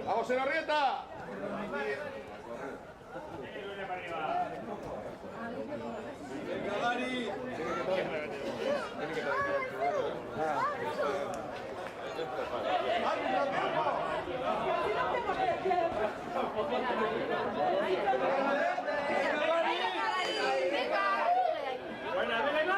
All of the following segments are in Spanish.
¡Vamos, Senorrieta! ¡Venga, Dani! Buena, venga,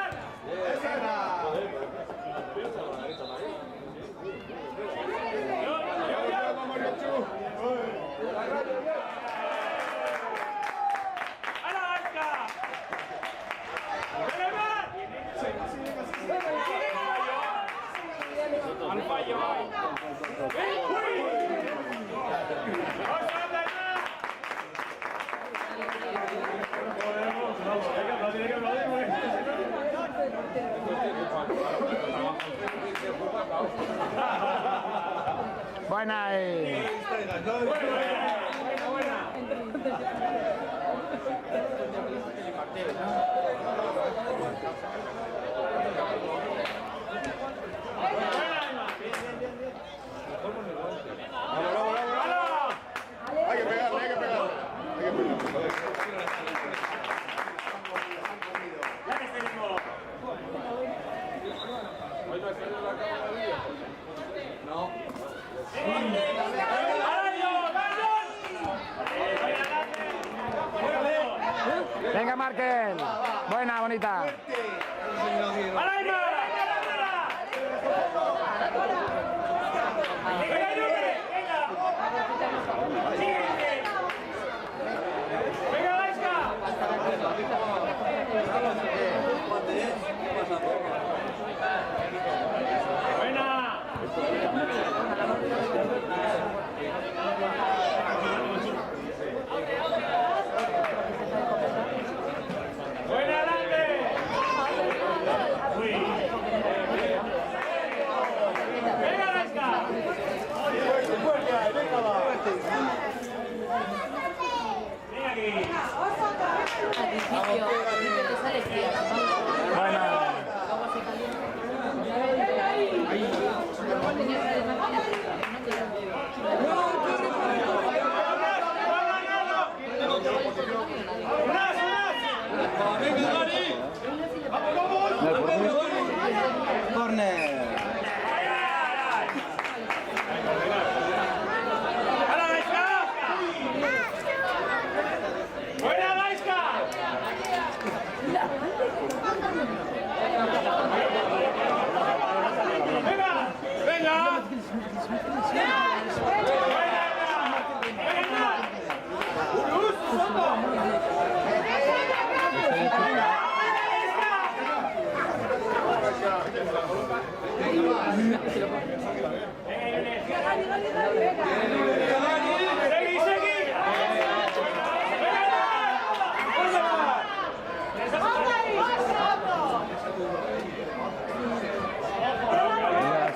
al fallo Buena ahí. Hay que pegarle, hay que pegarle. No. Venga, Markel. Buena, bonita.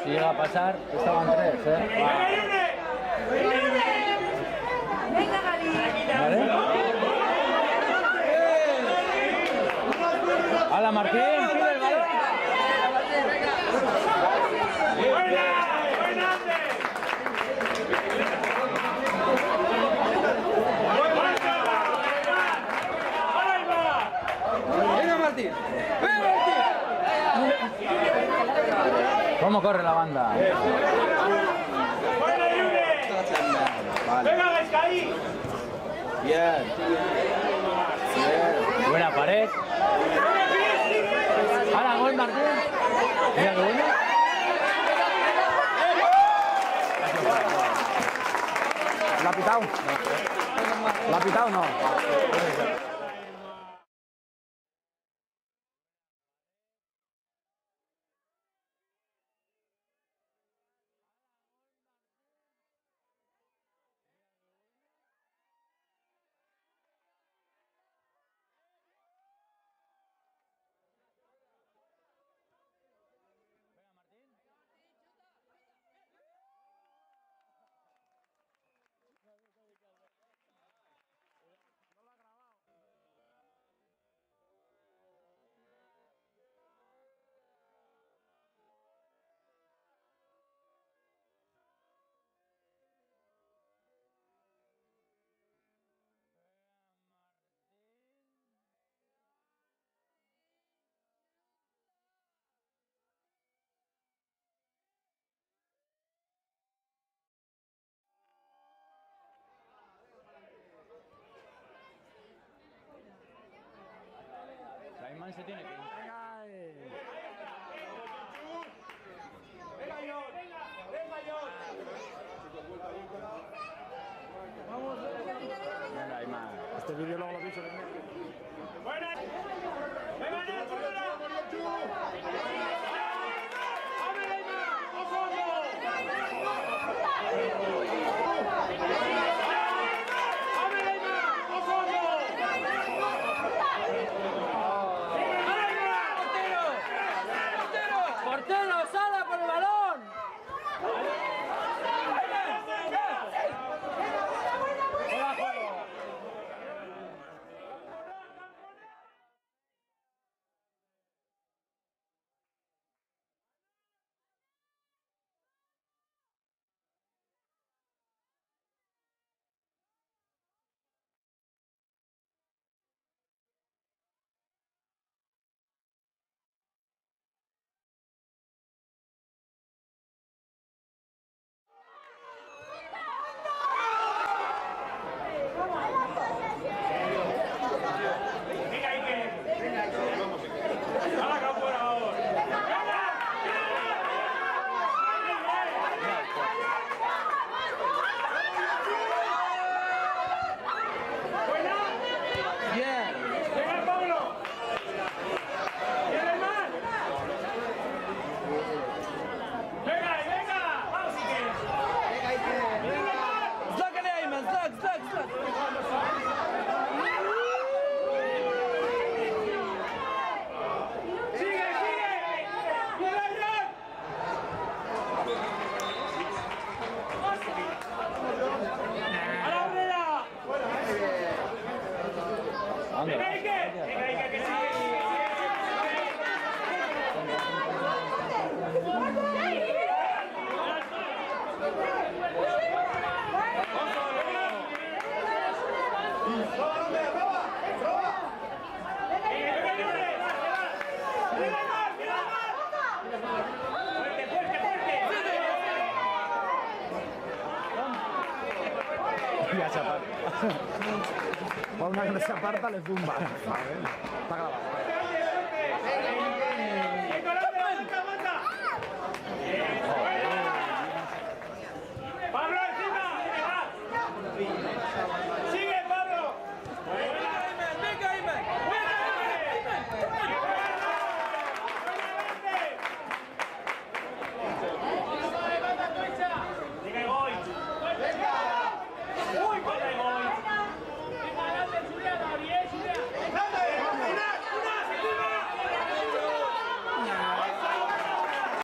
Si llega a pasar, estaban tres, Venga, Gali. ¡Hala, Martín! ¡Pide el balón! ¡Venga, Martín! ¡Venga, Martín! ¿Cómo corre la banda? ¡Venga, Vescaí! Bien. Buena pared. ¡Hala, gol, Martín! Mira qué bueno. ¿La ha pitado? ¿La ha pitado o no? Este vídeo luego lo piso. Buena. Venga, ya, chúrala. ¡Abre, Neymar! ¡Ojo, ojo! ¡Abre, Neymar! ¡Ojo, ojo! ¡Portero, sala por el balón! Venga, Ike. ¡Hala, que afuera ahora! ¡Buena! Bien. ¡Venga, Pablo! ¡Viene más! ¡Venga, venga! ¡Vamos, Ike! ¡Venga, más! Zlak, Ayman, zlak. ¡Sigue! ¡Viene Ayman! ¡A la obrera! ¡Venga, Ike! ¡Venga, Ike, que sigue! Ya se aparta. Para una que no se aparta le zumba. Está grabado.